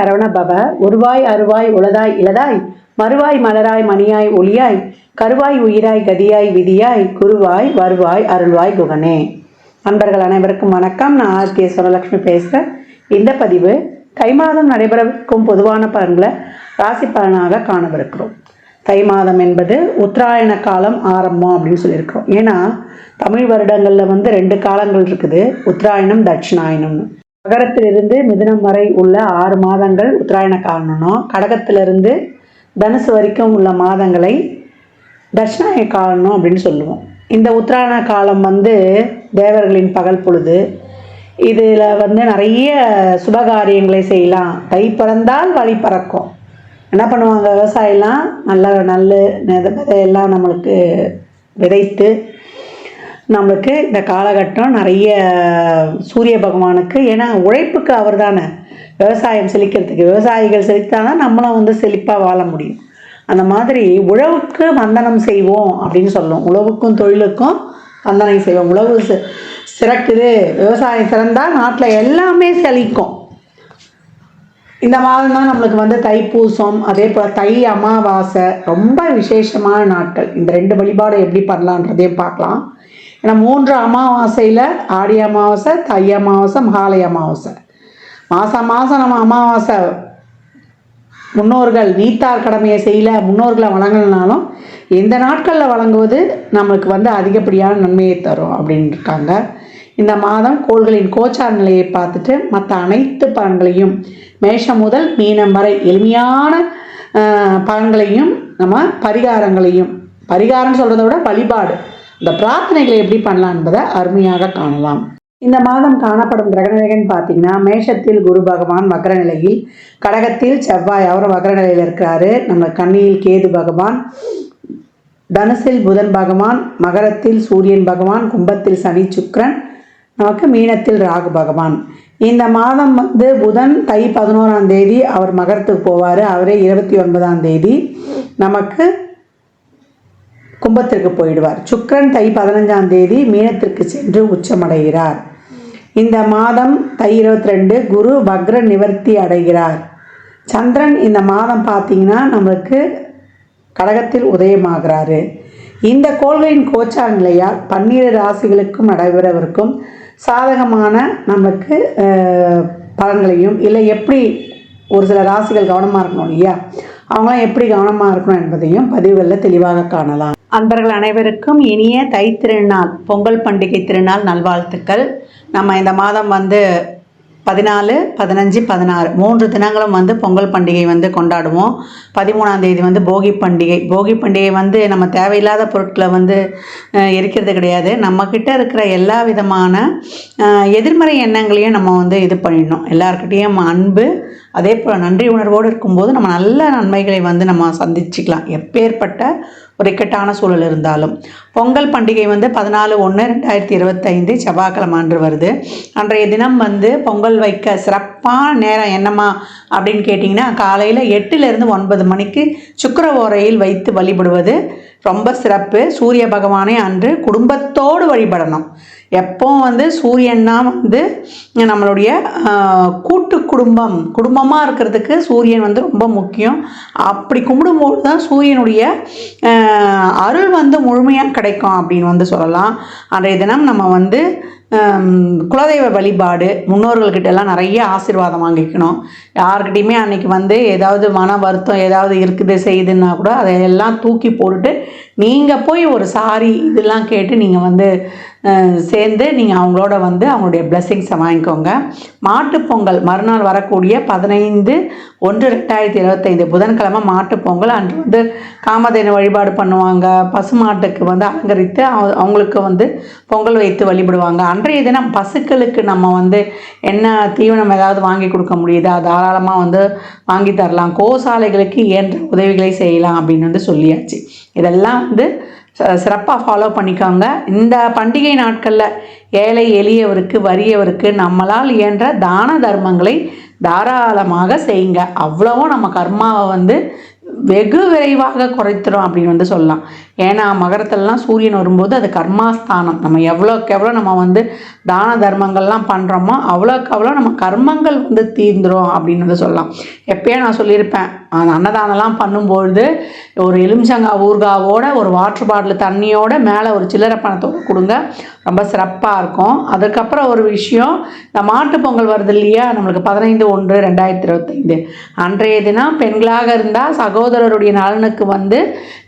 சரவண பவ. உருவாய் அருவாய் உளதாய் இளதாய் மறுவாய் மலராய் மணியாய் ஒளியாய் கருவாய் உயிராய் கதியாய் விதியாய் குருவாய் வருவாய் அருள்வாய் குகனே. நண்பர்கள் அனைவருக்கும் வணக்கம். நான் ஆர்கே சுரலட்சுமி பேசுகிறேன். இந்த பதிவு தை மாதம் நடைபெறவிருக்கும் பொதுவான பலன்களை ராசி பலனாக காணவிருக்கிறோம். தை மாதம் என்பது உத்தராயண காலம் ஆரம்பம் அப்படின்னு சொல்லியிருக்கிறோம். ஏன்னா தமிழ் வருடங்களில் 2 காலங்கள் இருக்குது, உத்தராயணம் தட்சிணாயணம்னு. மகரத்திலிருந்து மிதுனம் வரை உள்ள 6 மாதங்கள் உத்தராயண காலம்னோ, கடகத்திலிருந்து தனுசு வரைக்கும் உள்ள மாதங்களை தட்சிணாயன காலம் அப்படின்னு சொல்லுவோம். இந்த உத்தராயண காலம் தேவர்களின் பகல் பொழுது. இதில் நிறைய சுபகாரியங்களை செய்யலாம். தை பிறந்தால் வழி பறக்கும். என்ன பண்ணுவாங்க, விவசாயம்லாம் நல்ல விதையெல்லாம் நம்மளுக்கு விதைத்து நம்மளுக்கு இந்த காலகட்டம் நிறைய சூரிய பகவானுக்கு, ஏன்னா உழைப்புக்கு அவர் தானே விவசாயம் செழிக்கிறதுக்கு. விவசாயிகள் செழித்தாதான் நம்மளும் செழிப்பாக வாழ முடியும். அந்த மாதிரி உழவுக்கு வந்தனம் செய்வோம் அப்படின்னு சொல்லுவோம். உழவுக்கும் தொழிலுக்கும் வந்தனம் செய்வோம். உழவு சிறக்குது, விவசாயம் சிறந்தால் நாட்டில் எல்லாமே செழிக்கும். இந்த மாதம் தான் நம்மளுக்கு தைப்பூசம், அதே போல் தை அமாவாசை ரொம்ப விசேஷமான நாட்கள். இந்த 2 வழிபாடு எப்படி பண்ணலான்றதையும் பார்க்கலாம். ஏன்னா 3 அமாவாசையில் ஆடி அமாவாசை, தை அமாவாசை, மகாலய அமாவாசை. மாதம் நம்ம அமாவாசை முன்னோர்கள் நீத்தார் கடமையை செய்யல, முன்னோர்களை வழங்கலனாலும் இந்த நாட்களில் வழங்குவது நம்மளுக்கு அதிகப்படியான நன்மையை தரும் அப்படின்னு இருக்காங்க. இந்த மாதம் கோள்களின் கோச்சார நிலையை பார்த்துட்டு மற்ற அனைத்து பலன்களையும் மேஷம் முதல் மீனம் வரை எளிமையான பலன்களையும் நம்ம பரிகாரம் சொல்கிறத விட வழிபாடு, இந்த பிரார்த்தனைகளை எப்படி பண்ணலாம் என்பதை அருமையாக காணலாம். இந்த மாதம் காணப்படும் கிரகநிலைகள்னு பார்த்தீங்கன்னா, மேஷத்தில் குரு பகவான் வக்ர நிலையில், கடகத்தில் செவ்வாய் அவர் வக்ர நிலையில் இருக்கிறாரு. நம்ம கன்னியில் கேது பகவான், தனுசில் புதன் பகவான், மகரத்தில் சூரியன் பகவான், கும்பத்தில் சனி சுக்கிரன், நமக்கு மீனத்தில் ராகு பகவான். இந்த மாதம் புதன் தை 11ஆம் தேதி அவர் மகரத்துக்கு போவார். அவரே 29ஆம் தேதி நமக்கு கும்பத்திற்கு போயிடுவார். சுக்கிரன் தை 15ஆம் தேதி மீனத்திற்கு சென்று உச்சமடைகிறார். இந்த மாதம் தை 22 குரு வக்ர நிவர்த்தி அடைகிறார். சந்திரன் இந்த மாதம் பார்த்தீங்கன்னா நம்மளுக்கு கடகத்தில் உதயமாகிறாரு. இந்த கோள்களின் கோச்சார நிலையால் 12 ராசிகளுக்கும் நடைபெறவிருக்கும் சாதகமான நமக்கு பலன்களையும், இல்லை எப்படி ஒரு சில ராசிகள் கவனமாக இருக்கணும் இல்லையா, அவங்களாம் எப்படி கவனமாக இருக்கணும் என்பதையும் பதிவுகளில் தெளிவாக காணலாம். அன்பர்கள் அனைவருக்கும் இனிய தை திருநாள், பொங்கல் பண்டிகை திருநாள் நல்வாழ்த்துக்கள். நம்ம இந்த மாதம் 14, 15, 16 3 தினங்களும் பொங்கல் பண்டிகை கொண்டாடுவோம். 13ஆம் தேதி போகி பண்டிகை. போகி பண்டிகை நம்ம தேவையில்லாத பொருட்களை எரிக்கிறது கிடையாது. நம்மக்கிட்ட இருக்கிற எல்லா விதமான எதிர்மறை எண்ணங்களையும் நம்ம இது பண்ணிடணும். எல்லாருக்கிட்டேயும் அன்பு, அதே போல் நன்றி உணர்வோடு இருக்கும்போது நம்ம நல்ல நன்மைகளை நம்ம சந்திச்சுக்கலாம், எப்பேற்பட்ட ஒரு இக்கட்டான சூழல் இருந்தாலும். பொங்கல் பண்டிகை 14/1/2025 செவ்வாய்க்கிழமை அன்று வருது. அன்றைய தினம் பொங்கல் வைக்க சிறப்பான நேரம் என்னம்மா அப்படின்னு கேட்டிங்கன்னா, காலையில் 8லிருந்து 9 மணிக்கு சுக்கிர ஓரையில் வைத்து வழிபடுவது ரொம்ப சிறப்பு. சூரிய பகவானை அன்று குடும்பத்தோடு வழிபடணும். எப்போ சூரியன்னா நம்மளுடைய கூட்டு குடும்பமாக இருக்கிறதுக்கு சூரியன் ரொம்ப முக்கியம். அப்படி கும்பிடும்போது தான் சூரியனுடைய அருள் முழுமையாக கிடைக்கும் அப்படின்னு சொல்லலாம். அன்றைய தினம் நம்ம குலதெய்வ வழிபாடு, முன்னோர்கள்கிட்ட எல்லாம் நிறைய ஆசீர்வாதம் வாங்கிக்கணும். யாருக்கிட்டையுமே அன்றைக்கி ஏதாவது மன வருத்தம் ஏதாவது இருக்குது செய்யுதுன்னா கூட அதையெல்லாம் தூக்கி போட்டுட்டு நீங்கள் போய் ஒரு சாரி இதெல்லாம் கேட்டு நீங்கள் சேர்ந்து நீங்கள் அவங்களோட அவங்களுடைய பிளெஸ்ஸிங்ஸை வாங்கிக்கோங்க. மாட்டுப்பொங்கல் மறுநாள் வரக்கூடிய 15/1/2025 புதன்கிழமை மாட்டுப்பொங்கல். அன்று காமதேனு வழிபாடு பண்ணுவாங்க. பசுமாட்டுக்கு அலங்கரித்து அவங்களுக்கு பொங்கல் வைத்து வழிபடுவாங்க. அன்றைய தினம் பசுக்களுக்கு நம்ம என்ன தீவனம் ஏதாவது வாங்கி கொடுக்க முடியுதா தாராளமாக வாங்கி தரலாம். கோசாலைகளுக்கு இயன்ற உதவிகளை செய்யலாம் அப்படின்னு சொல்லியாச்சு. இதெல்லாம் சிறப்பாக ஃபாலோ பண்ணிக்கோங்க. இந்த பண்டிகை நாட்களில் ஏழை எளியவருக்கு வறியவருக்கு நம்மளால் இயன்ற தான தர்மங்களை தாராளமாக செய்யுங்க. அவ்வளவும் நம்ம கர்மாவை வெகு விரைவாக குறைத்துடும் அப்படின்னு சொல்லலாம். ஏன்னா மகரத்திலலாம் சூரியன் வரும்போது அது கர்மாஸ்தானம். நம்ம எவ்வளோக்கு எவ்வளோ நம்ம தான தர்மங்கள்லாம் பண்ணுறோமோ அவ்வளோக்கு அவ்வளோ நம்ம கர்மங்கள் தீர்ந்துடும் அப்படின்னு சொல்லலாம். எப்பயே நான் சொல்லியிருப்பேன், அந்த அன்னதானம்லாம் பண்ணும்பொழுது ஒரு எலுமிச்சங்காய் ஊறுகாவோட ஒரு வாட்டர் பாட்டில் தண்ணியோட மேலே ஒரு சில்லறை பணத்தோடு கொடுங்க, ரொம்ப சிறப்பாக இருக்கும். அதுக்கப்புறம் ஒரு விஷயம், இந்த மாட்டுப் பொங்கல் வருது இல்லையா, நம்மளுக்கு 15/1/2025 அன்றைய தினம் பெண்களாக இருந்தால் சகோதரருடைய நலனுக்கு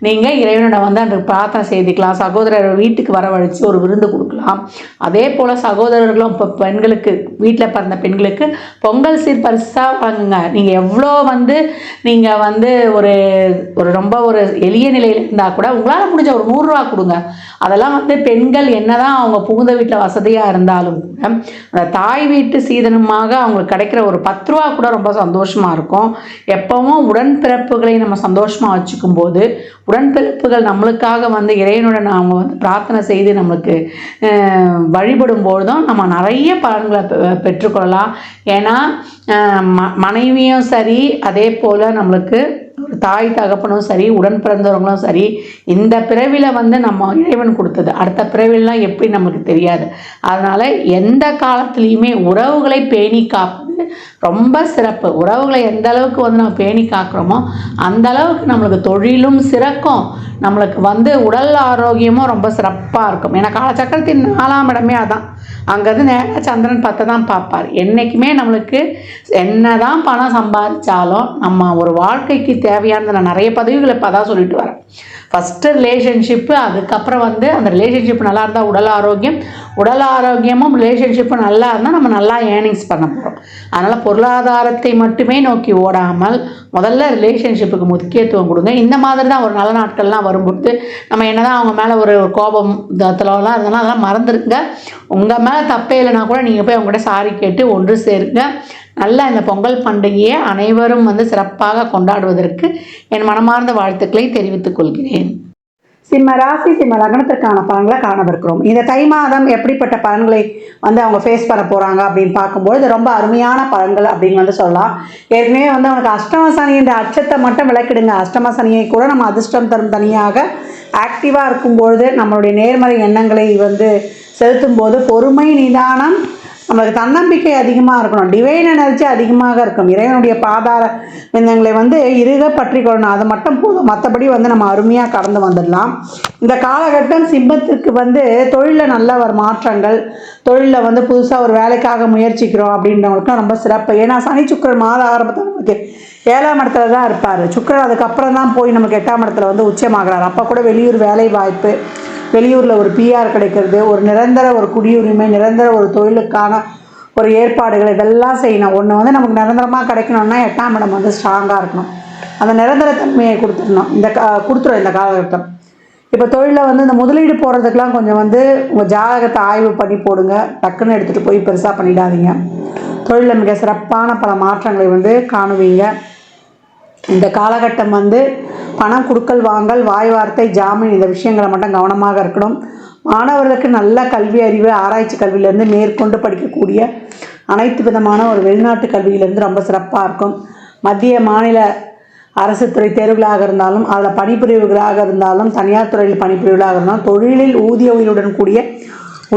நீங்கள் இறைவனோட அன்று பிரார்த்தனை செய்துக்கலாம். சகோதரர் வீட்டுக்கு வரவழைச்சு ஒரு விருந்து கொடுக்கலாம். அதே போல் சகோதரர்களும் இப்போ பெண்களுக்கு, வீட்டில் பிறந்த பெண்களுக்கு பொங்கல் சீர் பரிசாக வழங்குங்க. நீங்கள் எவ்வளோ நீங்கள் ஒரு ரொம்ப ஒரு எளிய நிலையில் இருந்தால் கூட உங்களால் முடிஞ்ச ஒரு 100 ரூபா கொடுங்க. அதெல்லாம் பெண்கள் என்னதான் அவங்க புகுந்த வீட்டில் வசதியாக இருந்தாலும் கூட அந்த தாய் வீட்டு சீதனமாக அவங்களுக்கு கிடைக்கிற ஒரு 10 ரூபா கூட ரொம்ப சந்தோஷமாக இருக்கும். எப்பவும் உடன்பிறப்புகளை நம்ம சந்தோஷமாக வச்சுக்கும் போது, உடன்பிறப்புகள் நம்மளுக்காக இறைவனுடன் அவங்க பிரார்த்தனை செய்து நம்மளுக்கு வழிபடும் பொழுதும் நம்ம நிறைய பலன்களை பெற்றுக்கொள்ளலாம். ஏன்னா மனைவியும் சரி, அதே போல் நம்மளுக்கு தாய் தகப்பனும் சரி, உடன் பிறந்தவங்களும் சரி, இந்த பிறவியில் நம்ம இறைவன் கொடுத்தது, அடுத்த பிறவிலாம் எப்படி நமக்கு தெரியாது. அதனால் எந்த காலத்துலேயுமே உறவுகளை பேணி காப்பது ரொம்ப சிறப்பு. உறவுகளை எந்த அளவுக்கு நம்ம பேணி காக்கிறோமோ அந்த அளவுக்கு நம்மளுக்கு தொழிலும் சிறக்கும், நம்மளுக்கு உடல் ஆரோக்கியமும் ரொம்ப சிறப்பாக இருக்கும். ஏன்னா காலச்சக்கரத்தின் 4ஆம் இடமே அதான். அங்கேருந்து நேராக சந்திரன் 10 தான் பார்ப்பார். என்றைக்குமே நம்மளுக்கு என்ன தான் பணம் சம்பாதிச்சாலும் நம்ம ஒரு வாழ்க்கைக்கு தேவையானது, நான் நிறைய பதவிகளை இப்போ அதான் சொல்லிட்டு வரேன். ஃபஸ்ட்டு ரிலேஷன்ஷிப்பு, அதுக்கப்புறம் அந்த ரிலேஷன்ஷிப் நல்லா இருந்தால் உடல் ஆரோக்கியமும் ரிலேஷன்ஷிப்பும் நல்லா இருந்தால் நம்ம நல்லா ஏர்னிங்ஸ் பண்ண போகிறோம். அதனால் பொருளாதாரத்தை மட்டுமே நோக்கி ஓடாமல் முதல்ல ரிலேஷன்ஷிப்புக்கு முக்கியத்துவம் கொடுங்க. இந்த மாதிரி தான் ஒரு நல்ல நாட்கள்லாம் வரும்போது நம்ம என்ன தான் அவங்க மேலே ஒரு கோபம் தத்தலாம் இருந்தோம்னா அதெல்லாம் மறந்துடுங்க. உங்கள் மேலே தப்பே இல்லைனா கூட நீங்கள் போய் அவங்ககிட்ட சாரி கேட்டு ஒன்று சேருங்க. நல்ல இந்த பொங்கல் பண்டிகையை அனைவரும் சிறப்பாக கொண்டாடுவதற்கு என் மனமார்ந்த வாழ்த்துக்களை தெரிவித்துக் கொள்கிறேன். சிம்ம ராசி சிம்ம லக்னத்திற்கான பலன்களை காணவிருக்கிறோம். இந்த தை மாதம் எப்படிப்பட்ட பலன்களை அவங்க ஃபேஸ் பண்ண போகிறாங்க அப்படின்னு பார்க்கும்போது இது ரொம்ப அருமையான பலன்கள் அப்படின்னு சொல்லலாம். ஏற்கனவே அவனுக்கு அஷ்டம சனி இந்த அச்சத்தை மட்டும் விளக்கிடுங்க. அஷ்டம சனியை கூட நம்ம அதிர்ஷ்டம் தரும் தனியாக ஆக்டிவாக இருக்கும்பொழுது நம்மளுடைய நேர்மறை எண்ணங்களை செலுத்தும் போது பொறுமை, நிதானம், நம்மளுக்கு தன்னம்பிக்கை அதிகமாக இருக்கணும், டிவைன் எனர்ஜி அதிகமாக இருக்கும். இறைவனுடைய பாதார விந்தங்களை இறுக பற்றி கொள்ளணும், அது மட்டும் போதும். மற்றபடி நம்ம அருமையாக கடந்து வந்துடலாம். இந்த காலகட்டம் சிம்மத்திற்கு தொழிலில் நல்ல ஒரு மாற்றங்கள், தொழிலில் புதுசாக ஒரு வேலைக்காக முயற்சிக்கிறோம் அப்படின்றவங்களுக்கும் ரொம்ப சிறப்பு. ஏன்னா சனி சுக்கிரன் மாத ஆரம்பத்தில் நமக்கு 7ஆம் இடத்துல தான் இருப்பார். சுக்கிரன் அதுக்கப்புறம் தான் போய் நமக்கு 8ஆம் இடத்துல உச்சமாகிறார். அப்போ கூட வெளியூர் வேலை வாய்ப்பு, வெளியூரில் ஒரு பிஆர் கிடைக்கிறது, ஒரு நிரந்தர ஒரு குடியுரிமை, நிரந்தர ஒரு தொழிலுக்கான ஒரு ஏற்பாடுகள் இதெல்லாம் செய்யணும். ஒன்று நமக்கு நிரந்தரமாக கிடைக்கணும்னா 8ஆம் இடம் ஸ்ட்ராங்காக இருக்கணும். அந்த நிரந்தரத்தன்மையை கொடுத்துடணும். கொடுத்துரும் இந்த காலகட்டம். இப்போ தொழிலில் இந்த முதலீடு போடுறதுக்கெலாம் கொஞ்சம் உங்கள் ஜாதகத்தை ஆய்வு பண்ணி போடுங்க. டக்குன்னு எடுத்துகிட்டு போய் பெருசாக பண்ணிடாதீங்க. தொழிலில் மிக சிறப்பான பல மாற்றங்களை காணுவீங்க. இந்த காலகட்டம் பணம் கொடுக்கல் வாங்கல், வாய் வார்த்தை, ஜாமீன், இந்த விஷயங்களை மட்டும் கவனமாக இருக்கணும். மாணவர்களுக்கு நல்ல கல்வி அறிவு, ஆராய்ச்சி கல்வியிலேருந்து மேற்கொண்டு படிக்கக்கூடிய அனைத்து விதமான ஒரு வெளிநாட்டு கல்வியிலேருந்து ரொம்ப சிறப்பாக இருக்கும். மத்திய மாநில அரசு துறை தேர்வுகளாக இருந்தாலும், அதில் பணிப்பிரிவுகளாக இருந்தாலும், தனியார் துறையில் பணிப்பிரிவுகளாக இருந்தாலும், தொழிலில் ஊதிய உயர்வுடன் கூடிய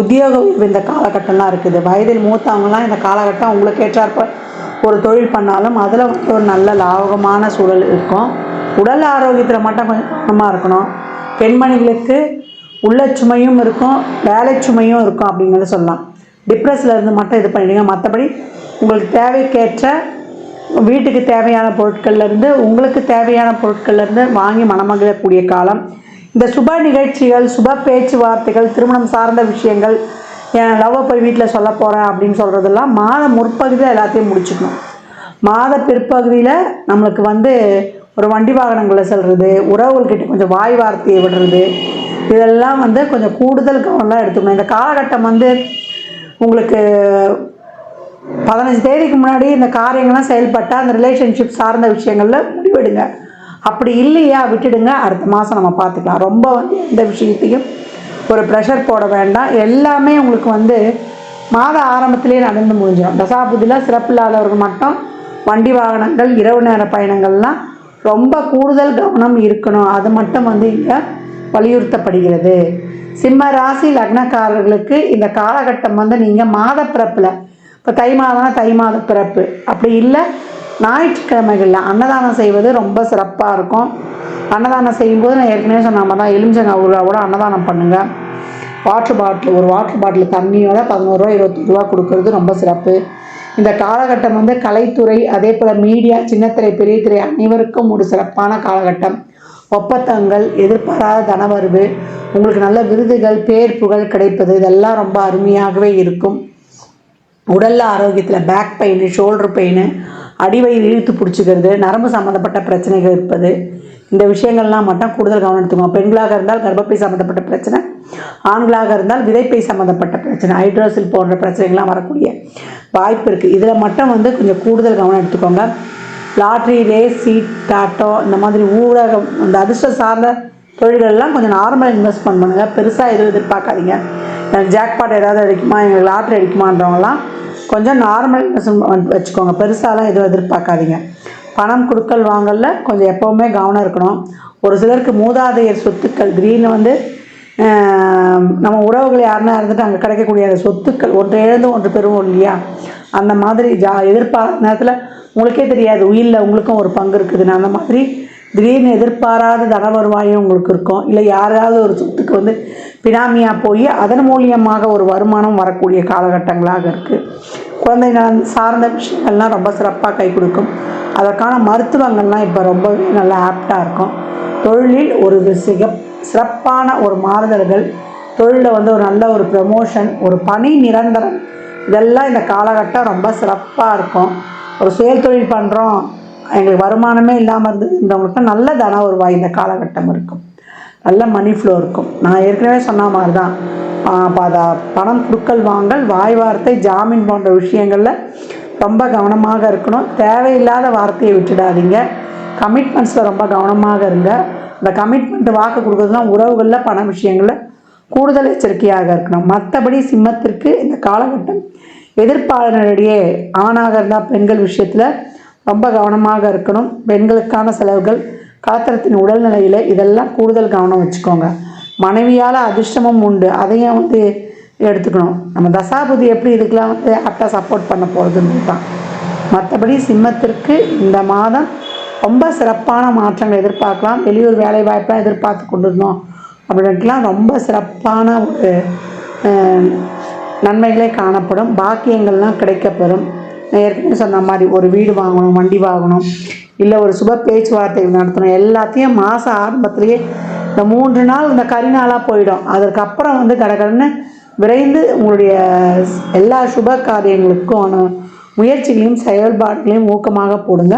உத்தியோக உயர்வு இந்த காலகட்டம்லாம் இருக்குது. வயதில் மூத்தவங்களாம் இந்த காலகட்டம் உங்களுக்கு ஏற்றாற்ப ஒரு தொழில் பண்ணாலும் அதில் ஒரு நல்ல லாபகமான சூழல் இருக்கும். உடல் ஆரோக்கியத்தில் மட்டும் கொஞ்சம் கவனமாக இருக்கணும். பெண்மணிகளுக்கு உள்ள சுமையும் இருக்கும், வேலை சுமையும் இருக்கும் அப்படிங்கிறத சொல்லலாம். டிப்ரெஸில் இருந்து மட்டும் இது பண்ணிடுங்க. மற்றபடி உங்களுக்கு தேவைக்கேற்ற வீட்டுக்கு தேவையான பொருட்கள்லேருந்து, உங்களுக்கு தேவையான பொருட்கள்லேருந்து வாங்கி மனமகிழக்கூடிய காலம். இந்த சுப நிகழ்ச்சிகள், சுப பேச்சுவார்த்தைகள், திருமணம் சார்ந்த விஷயங்கள், என் லவ்வை போய் வீட்டில் சொல்ல போகிறேன் அப்படின்னு சொல்கிறதெல்லாம் மாத முற்பகுதியில் எல்லாத்தையும் முடிச்சுக்கணும். மாத பிற்பகுதியில் நம்மளுக்கு ஒரு வண்டி வாகனங்களில் செல்வது, உறவுகள்கிட்ட கொஞ்சம் வாய் வார்த்தையை விடுறது, இதெல்லாம் கொஞ்சம் கூடுதல் கவனம்லாம் எடுத்துக்கணும். இந்த காலகட்டம் உங்களுக்கு 15 தேதிக்கு முன்னாடி இந்த காரியங்கள்லாம் செயல்பட்டால் அந்த ரிலேஷன்ஷிப் சார்ந்த விஷயங்களில் முடிவெடுங்க. அப்படி இல்லையா விட்டுடுங்க, அடுத்த மாதம் நம்ம பார்த்துக்கலாம். ரொம்ப எந்த விஷயத்தையும் ஒரு ப்ரெஷர் போட வேண்டாம். எல்லாமே உங்களுக்கு மாத ஆரம்பத்திலே நடந்து முடிஞ்சிடும். தசாபுதியில் சிறப்பில்லாதவர்கள் மட்டும் வண்டி வாகனங்கள், இரவு நேர பயணங்கள்லாம் ரொம்ப கூடுதல் கவனம் இருக்கணும், அது மட்டும் வந்து இங்கே வலியுறுத்தப்படுகிறது. சிம்ம ராசி லக்னக்காரர்களுக்கு இந்த காலகட்டம் வந்து நீங்கள் மாத பிறப்பில், இப்போ தை மாதம்னா தை மாத பிறப்பு, அப்படி இல்லை ஞாயிற்றுக்கிழமைகளில் அன்னதானம் செய்வது ரொம்ப சிறப்பாக இருக்கும். அன்னதானம் செய்யும்போது நான் ஏற்கனவே சொன்ன மாதிரி தான் எலுமிச்சங்காய் ஊறுகாவோட அன்னதானம் பண்ணுங்கள். ஒரு வாட்டர் பாட்டில் தண்ணியோட 11 ரூபா 21 ரூபா கொடுக்கறது ரொம்ப சிறப்பு. இந்த காலகட்டம் வந்து கலைத்துறை, அதே போல் மீடியா, சின்னத்திரை பெரிய திரை அனைவருக்கும் ஒரு சிறப்பான காலகட்டம். ஒப்பந்தங்கள், எதிர்பாராத தனவரவு, உங்களுக்கு நல்ல விருதுகள், பேர் புகழ் கிடைப்பது, இதெல்லாம் ரொம்ப அருமையாகவே இருக்கும். உடல்ல ஆரோக்கியத்தில் பேக் பெயின், ஷோல்டர் பெயின், அடிவயிறு இழுத்து பிடிச்சிக்கிறது, நரம்பு சம்மந்தப்பட்ட பிரச்சனைகள் இருப்பது, இந்த விஷயங்கள்லாம் மட்டும் கூடுதல் கவனம் எடுத்துக்கோங்க. பெண்களாக இருந்தால் கர்ப்பப்பை சம்மந்தப்பட்ட பிரச்சனை, ஆண்களாக இருந்தால் விதைப்பை சம்மந்தப்பட்ட பிரச்சனை, ஹைட்ரோசில் போன்ற பிரச்சனைகள்லாம் வரக்கூடிய வாய்ப்பு இருக்குது. இதில் மட்டும் வந்து கொஞ்சம் கூடுதல் கவனம் எடுத்துக்கோங்க. லாட்ரி, ரேஸ், சீட், டாட்டோ, இந்த மாதிரி ஊடகம், இந்த அதிர்ஷ்டம் சார்ந்த தொழில்கள்லாம் கொஞ்சம் நார்மல் இன்வெஸ்ட்மெண்ட் பண்ணுங்கள். பெருசாக எதுவும் எதிர்பார்க்காதீங்க. ஜாக்பாட் ஏதாவது அடிக்குமா, எங்களுக்கு லாட்ரி அடிக்குமான்றவங்களாம் கொஞ்சம் நார்மல் இன்வெஸ்ட்மெண்ட் வச்சுக்கோங்க. பெருசாலாம் எதுவும் எதிர்பார்க்காதீங்க. பணம் கொடுக்கல் வாங்கல கொஞ்சம் எப்போவுமே கவனம் இருக்கணும். ஒரு சிலருக்கு மூதாதையர் சொத்துக்கள் திடீர்னு வந்து நம்ம உறவுகள் யாருன்னா இருந்துட்டு அங்கே கிடைக்கக்கூடிய அந்த சொத்துக்கள் ஒன்று இழந்து ஒன்று பெறுவோம் இல்லையா, அந்த மாதிரி எதிர்பாராத நேரத்தில் உங்களுக்கே தெரியாது உயிரில் உங்களுக்கும் ஒரு பங்கு இருக்குதுன்னு, அந்த மாதிரி திடீர்னு எதிர்பாராத தன வருவாயும் உங்களுக்கு இருக்கும். இல்லை யாராவது ஒரு சொத்துக்கு வந்து பினாமியாக போய் அதன் மூலியமாக ஒரு வருமானம் வரக்கூடிய காலகட்டங்களாக இருக்குது. குழந்தை நலன் சார்ந்த விஷயங்கள்லாம் ரொம்ப சிறப்பாக கை கொடுக்கும். அதற்கான மருத்துவங்கள்லாம் இப்போ ரொம்பவே நல்லா ஆப்டாக இருக்கும். தொழிலில் ஒரு சிறப்பான ஒரு மாறுதல்கள், தொழிலில் வந்து ஒரு நல்ல ஒரு ப்ரமோஷன், ஒரு பணி நிரந்தரம், இதெல்லாம் இந்த காலகட்டம் ரொம்ப சிறப்பாக இருக்கும். ஒரு சுய தொழில் பண்ணுறோம், எங்களுக்கு வருமானமே இல்லாமல் இருந்தவங்களுக்கு நல்ல தன வருவாய் இந்த காலகட்டம் இருக்கும். நல்ல மணி ஃப்ளோ இருக்கும். நான் ஏற்கனவே சொன்ன மாதிரி தான் பணம் கொடுக்கல் வாங்கல், வாய் வார்த்தை, ஜாமீன் போன்ற விஷயங்களில் ரொம்ப கவனமாக இருக்கணும். தேவையில்லாத வார்த்தையை விட்டுடாதீங்க. கமிட்மெண்ட்ஸில் ரொம்ப கவனமாக இருங்க. இந்த கமிட்மெண்ட் வாக்கு கொடுக்குறதுலாம் உறவுகளில், பண விஷயங்களில் கூடுதல் எச்சரிக்கையாக இருக்கணும். மற்றபடி சிம்மத்திற்கு இந்த காலகட்டம் எதிர்ப்பாளரிடையே ஆணாக இருந்தால் பெண்கள் விஷயத்தில் ரொம்ப கவனமாக இருக்கணும். பெண்களுக்கான செலவுகள், கலத்திரத்தின் உடல்நிலையில் இதெல்லாம் கூடுதல் கவனம் வச்சுக்கோங்க. மனைவியால் அதிர்ஷ்டமும் உண்டு, அதையும் வந்து எடுத்துக்கணும். நம்ம தசாபுதி எப்படி இதுக்கெலாம் வந்து ஆப்டாக சப்போர்ட் பண்ண போகிறதுன்னு தான். மற்றபடி சிம்மத்திற்கு இந்த மாதம் ரொம்ப சிறப்பான மாற்றங்கள் எதிர்பார்க்கலாம். வெளியூர் வேலை வாய்ப்பெலாம் எதிர்பார்த்து கொண்டு இருந்தோம் அப்படின்ட்டுலாம் ரொம்ப சிறப்பான ஒரு நன்மைகளே காணப்படும். பாக்கியங்கள்லாம் கிடைக்கப்பெறும். ஏற்கனவே சொன்ன மாதிரி ஒரு வீடு வாங்கணும், வண்டி வாங்கணும், இல்லை ஒரு சுப பேச்சுவார்த்தைகள் நடத்தணும், எல்லாத்தையும் மாதம் ஆரம்பத்திலேயே இந்த 3 நாள் இந்த கரிநாளாக போயிடும். அதற்கப்புறம் வந்து கடகடன்னு விரைந்து உங்களுடைய எல்லா சுப காரியங்களுக்கும் முயற்சிகளையும் செயல்பாடுகளையும் ஊக்கமாக போடுங்க.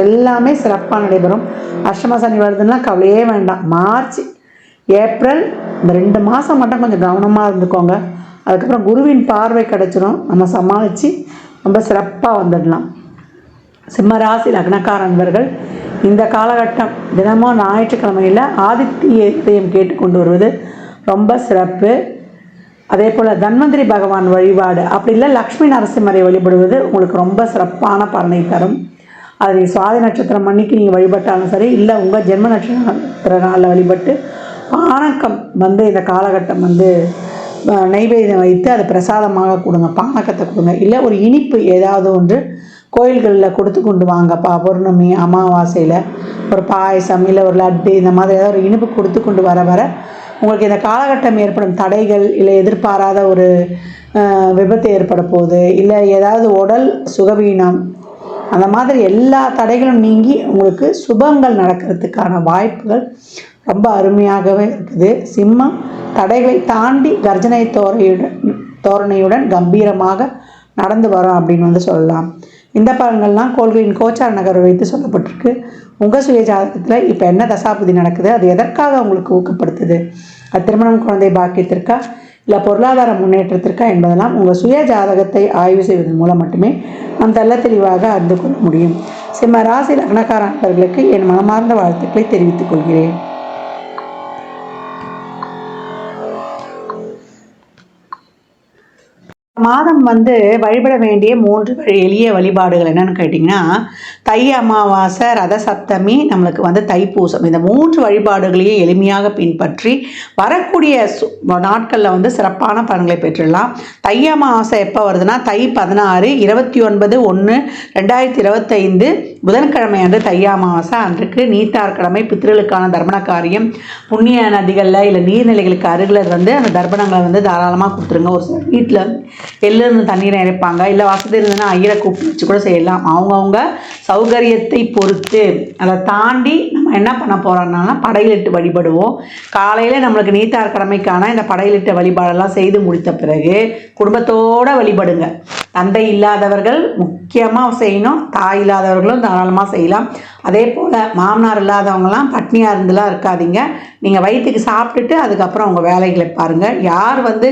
எல்லாமே சிறப்பாக நடைபெறும். அஷ்டம சனி வருதுன்னா கவலையே வேண்டாம். மார்ச், ஏப்ரல் இந்த 2 மாதம் மட்டும் கொஞ்சம் கவனமாக இருந்துக்கோங்க. அதுக்கப்புறம் குருவின் பார்வை கிடச்சிரும். நம்ம சமாளித்து ரொம்ப சிறப்பாக வந்துடலாம். சிம்ம ராசி லக்னக்கார அன்பர்கள் இந்த காலகட்டம் தினமும் ஞாயிற்றுக்கிழமையில் ஆதித்ய இதயம் கேட்டுக்கொண்டு வருவது ரொம்ப சிறப்பு. அதே போல் தன்வந்திரி பகவான் வழிபாடு, அப்படி இல்லை லக்ஷ்மி நரசிம்மரை வழிபடுவது உங்களுக்கு ரொம்ப சிறப்பான பலனை தரும். அது சுவாதி நட்சத்திரம் அன்னைக்கு நீங்கள் வழிபட்டாலும் சரி, இல்லை உங்கள் ஜென்ம நட்சத்திர நாளில் வழிபட்டு பானக்கம் வந்து இந்த காலகட்டம் வந்து நெய்வேத்தியம் வைத்து அதை பிரசாதமாக கொடுங்க, பானக்கத்தை கொடுங்க. இல்லை ஒரு இனிப்பு ஏதாவது ஒன்று கோயில்களில் கொடுத்து கொண்டு வாங்க. பௌர்ணமி, அமாவாசையில் ஒரு பாயசம், இல்லை ஒரு லட்டு, இந்த மாதிரி ஏதாவது ஒரு இனிப்பு கொடுத்து கொண்டு வர உங்களுக்கு இந்த காலகட்டம் ஏற்படும் தடைகள், இல்லை எதிர்பாராத ஒரு விபத்து ஏற்பட போகுது, இல்லை ஏதாவது உடல் சுகவீனம், அந்த மாதிரி எல்லா தடைகளும் நீங்கி உங்களுக்கு சுபங்கள் நடக்கிறதுக்கான வாய்ப்புகள் ரொம்ப அருமையாகவே இருக்குது. சிம்மம் தடைகளை தாண்டி கர்ஜனை தோரணையுடன் கம்பீரமாக நடந்து வரோம் அப்படின்னு வந்து சொல்லலாம். இந்த பலன்கள்லாம் கோள்களின் கோச்சார நகரை வைத்து சொல்லப்பட்டிருக்கு. உங்கள் சுய ஜாதகத்தில் இப்போ என்ன தசாபுதி நடக்குது, அது எதற்காக உங்களுக்கு ஊக்கப்படுத்துது, அது திருமணம், குழந்தை பாக்கியத்திற்கா, இல்லை பொருளாதார முன்னேற்றத்திற்கா என்பதெல்லாம் உங்கள் சுய ஜாதகத்தை ஆய்வு செய்வதன் மூலம் மட்டுமே நாம் தெள்ள தெளிவாக அறிந்து கொள்ள முடியும். சிம்ம ராசி லக்னக்கார நண்பர்களுக்கு என் மனமார்ந்த வாழ்த்துக்களை தெரிவித்துக் கொள்கிறேன். மாதம் வழிபட வேண்டிய 3 எளிய வழிபாடுகள் என்னன்னு கேட்டிங்கன்னா, தை அமாவாசை, ரத சப்தமி, நம்மளுக்கு தைப்பூசம். இந்த 3 வழிபாடுகளையும் எளிமையாக பின்பற்றி வரக்கூடிய நாட்களில் சிறப்பான பலன்களை பெற்றுடலாம். தை அமாவாசை எப்போ வருதுன்னா, தை 16 29/1/2025 புதன்கிழமை அன்று தை அமாவாசை. அன்றைக்கு நீத்தார் கடமை, பித்திருளுக்கான தர்ப்பண காரியம், புண்ணிய நதிகளில் இல்லை நீர்நிலைகளுக்கு அருகில் அந்த தர்ப்பணங்களை தாராளமாக கொடுத்துருங்க. ஒரு சில வீட்டில் எள்ளிருந்து தண்ணீரை இறைப்பாங்க, இல்லை வசதி இருந்ததுன்னா ஐயரை கூப்பிட்டு வச்சு கூட செய்யலாம். அவங்கவுங்க சௌகரியத்தை பொறுத்து. அதை தாண்டி நம்ம என்ன பண்ண போகிறோம்னா, படையிலிட்டு வழிபடுவோம். காலையில் நம்மளுக்கு நீத்தார் கடமைக்கான இந்த படையிலிட்ட வழிபாடெல்லாம் செய்து முடித்த பிறகு குடும்பத்தோடு வழிபடுங்க. தந்தை இல்லாதவர்கள் முக்கியமாக செய்யணும், தாய் இல்லாதவர்களும் தாராளமாக செய்யலாம். அதே போல் மாமனார் இல்லாதவங்களாம் பட்னியாக இருந்துலாம் இருக்காதீங்க. நீங்கள் வயிற்றுக்கு சாப்பிட்டுட்டு அதுக்கப்புறம் உங்கள் வேலைகளை பாருங்கள். யார் அந்த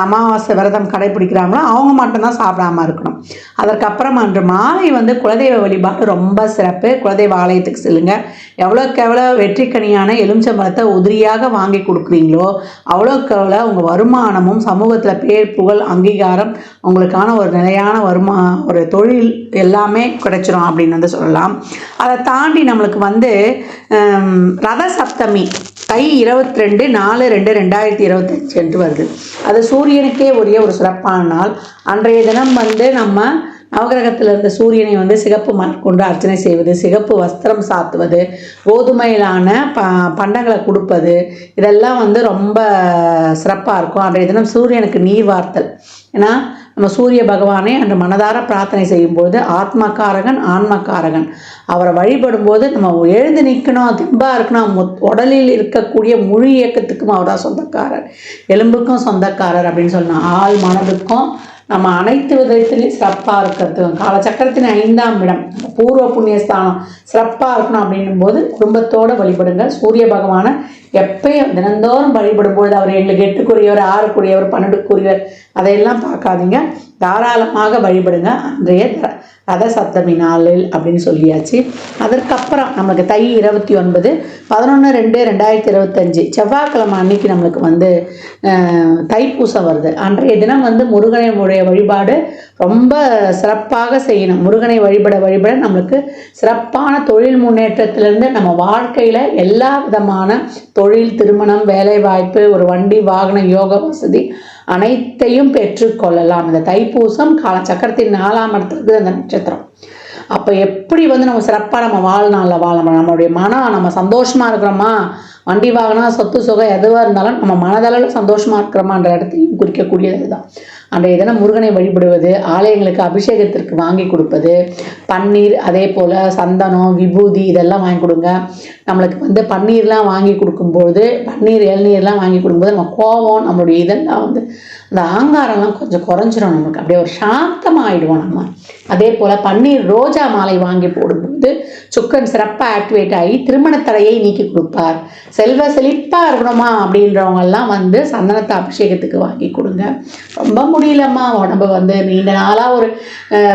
அமாவாசை விரதம் கடைப்பிடிக்கிறாங்களோ அவங்க மட்டும்தான் சாப்பிடாமல் இருக்கணும். அதற்கப்புறம் அன்று மாலை குலதெய்வ வழிபாடு ரொம்ப சிறப்பு. குலதெய்வ ஆலயத்துக்கு செல்லுங்கள். எவ்வளோக்கு எவ்வளோ வெற்றிக்கனியான எலுமிச்சம்பழத்தை உதிரியாக வாங்கி கொடுக்குறீங்களோ அவ்வளோக்கு எவ்வளோ உங்கள் வருமானமும் சமூகத்தில் பேர் புகழ் அங்கீகாரம் உங்களுக்கான ஒரு நிலையான ஒரு தொழில் எல்லாமே கிடைச்சிரும் அப்படின்னு சொல்லலாம். அதை தாண்டி நம்மளுக்கு ரத சப்தமி தை 22/4/2025 என்று வருது. அது சூரியனுக்கே உரிய ஒரு சிறப்பான நாள். அன்றைய தினம் நம்ம நவகிரகத்தில் இருந்த சூரியனை சிகப்பு மலர் கொண்டு அர்ச்சனை செய்வது, சிகப்பு வஸ்திரம் சாத்துவது, கோதுமையிலான பண்டங்களை கொடுப்பது, இதெல்லாம் ரொம்ப சிறப்பாக இருக்கும். அன்றைய தினம் சூரியனுக்கு நீர் வார்த்தல். ஏன்னா நம்ம சூரிய பகவானை அன்று மனதார பிரார்த்தனை செய்யும்போது ஆத்மக்காரகன் ஆன்மக்காரகன், அவரை வழிபடும்போது நம்ம எழுந்து நிற்கணும், திம்பாக இருக்கணும். உடலில் இருக்கக்கூடிய முழு இயக்கத்துக்கும் அவர் தான் சொந்தக்காரர், எலும்புக்கும் சொந்தக்காரர் அப்படின்னு சொன்னால் ஆள் மனதுக்கும் நம்ம அனைத்து விதத்திலையும் சிறப்பாக இருக்கிறதுக்கும். காலச்சக்கரத்தின் 5ஆம் இடம் பூர்வ புண்ணியஸ்தானம் சிறப்பாக இருக்கணும் அப்படின்னும் போது குடும்பத்தோடு வழிபடுங்க. சூரிய பகவானை எப்பயும் தினந்தோறும் வழிபடும்பொழுது அவர் எங்களுக்கு 8க்குரியவர், 6க்குரியவர், 12க்குரியவர் அதையெல்லாம் பார்க்காதீங்க. தாராளமாக வழிபடுங்க அன்றைய ரத சப்தமி நாளில் அப்படின்னு சொல்லியாச்சு. அதற்கப்புறம் நம்மளுக்கு தை 29/11/2025 செவ்வாய்க்கிழமை அன்னைக்கு நம்மளுக்கு தைப்பூசம் வருது. அன்றைய தினம் முருகனுடைய வழிபாடு ரொம்ப சிறப்பாக செய்யணும். முருகனை வழிபட நம்மளுக்கு சிறப்பான தொழில் முன்னேற்றத்திலிருந்து நம்ம வாழ்க்கையில் எல்லா விதமான தொழில், திருமணம், வேலை வாய்ப்பு, ஒரு வண்டி வாகன யோக வசதி அனைத்தையும் பெற்றுக்கொள்ளலாம். இந்த தைப்பூசம் காலச்சக்கரத்தின் 4ஆம் இடத்துக்கு அந்த நட்சத்திரம். அப்போ எப்படி நம்ம சிறப்பாக நம்ம வாழ்நாளில் வாழணும், நம்மளுடைய மனம் நம்ம சந்தோஷமாக இருக்கிறோமா, வண்டி வாகனம் சொத்து சுகம் எதுவாக இருந்தாலும் நம்ம மனதளவில் சந்தோஷமாக இருக்கிறோமான்ற இடத்தையும் குறிக்கக்கூடியது தான். அன்றைய தினம் முருகனை வழிபடுவது, ஆலயங்களுக்கு அபிஷேகத்திற்கு வாங்கி கொடுப்பது, பன்னீர், அதே போல் சந்தனம், விபூதி இதெல்லாம் வாங்கி கொடுங்க. நம்மளுக்கு பன்னீர்லாம் வாங்கி கொடுக்கும்போது, பன்னீர் இளநீர்லாம் வாங்கி கொடுக்கும்போது நம்ம கோபம், நம்மளுடைய இதெல்லாம் அந்த ஆங்காரம்லாம் கொஞ்சம் குறைஞ்சிரும். நமக்கு அப்படியே ஒரு சாந்தமாக ஆகிடுவோம் நம்ம. அதே போல் பன்னீர் ரோஜா மாலை வாங்கி போடும்போது சுக்கரன் சிறப்பாக ஆக்டிவேட் ஆகி திருமண தடையை நீக்கி கொடுப்பார். செல்வ செழிப்பாக இருக்கணுமா அப்படின்றவங்கெல்லாம் சந்தனத்தை அபிஷேகத்துக்கு வாங்கி கொடுங்க. ரொம்ப முடியலம்மா உடம்பு நீண்ட நாளாக ஒரு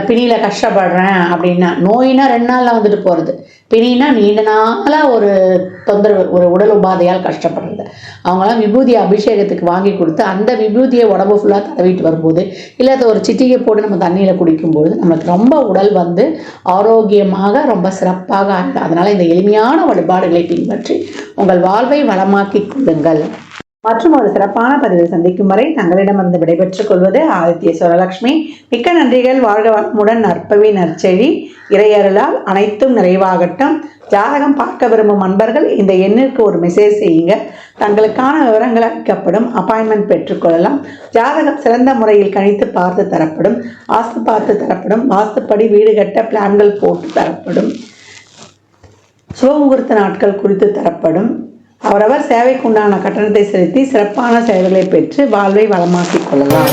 பிணியில் கஷ்டப்படுறேன் அப்படின்னா, நோயினா 2 நாளில் போகிறது, பிணினா நீண்ட நாளாக ஒரு தொந்தரவு, ஒரு உடல் உபாதையால் கஷ்டப்படுறது, அவங்களாம் விபூதி அபிஷேகத்துக்கு வாங்கி கொடுத்து அந்த விபூதியை உடம்பு ஃபுல்லாக தடவிட்டு வரும்போது, இல்லை அதை ஒரு சிட்டிகை போட்டு நம்ம தண்ணியில் குடிக்கும்போது நம்மளுக்கு ரொம்ப உடல் ஆரோக்கியமாக ரொம்ப சிறப்பாக ஆகும். அதனால் இந்த எளிமையான வழிபாடுகளை பின்பற்றி உங்கள் வாழ்வை வளமாக்கி கொள்ளுங்கள். மற்றும் ஒரு சிறப்பான பதிவில் சந்திக்கும் வரை தங்களிடமிருந்து விடைபெற்றுக் கொள்வது ஆதித்ய சுரலட்சுமி. மிக்க நன்றிகள். வாழ்க வளமுடன். நற்பவி நற்செழி இறையருளால் அனைத்தும் நிறைவாகட்டும். ஜாதகம் பார்க்க விரும்பும் அன்பர்கள் இந்த எண்ணிற்கு ஒரு மெசேஜ் செய்யுங்க. தங்களுக்கான விவரங்கள் அளிக்கப்படும். அப்பாயின்மெண்ட் பெற்றுக்கொள்ளலாம். ஜாதகம் சிறந்த முறையில் கணித்து பார்த்து தரப்படும். வாஸ்து பார்த்து தரப்படும். வாஸ்துப்படி வீடு கட்ட பிளான்கள் போட்டு தரப்படும். சுபமுகூர்த்த நாட்கள் குறித்து தரப்படும். அவரவர் சேவைக்குண்டான கட்டணத்தை செலுத்தி சிறப்பான சேவைகளை பெற்று வாழ்வை வளமாக்கிக் கொள்ளலாம்.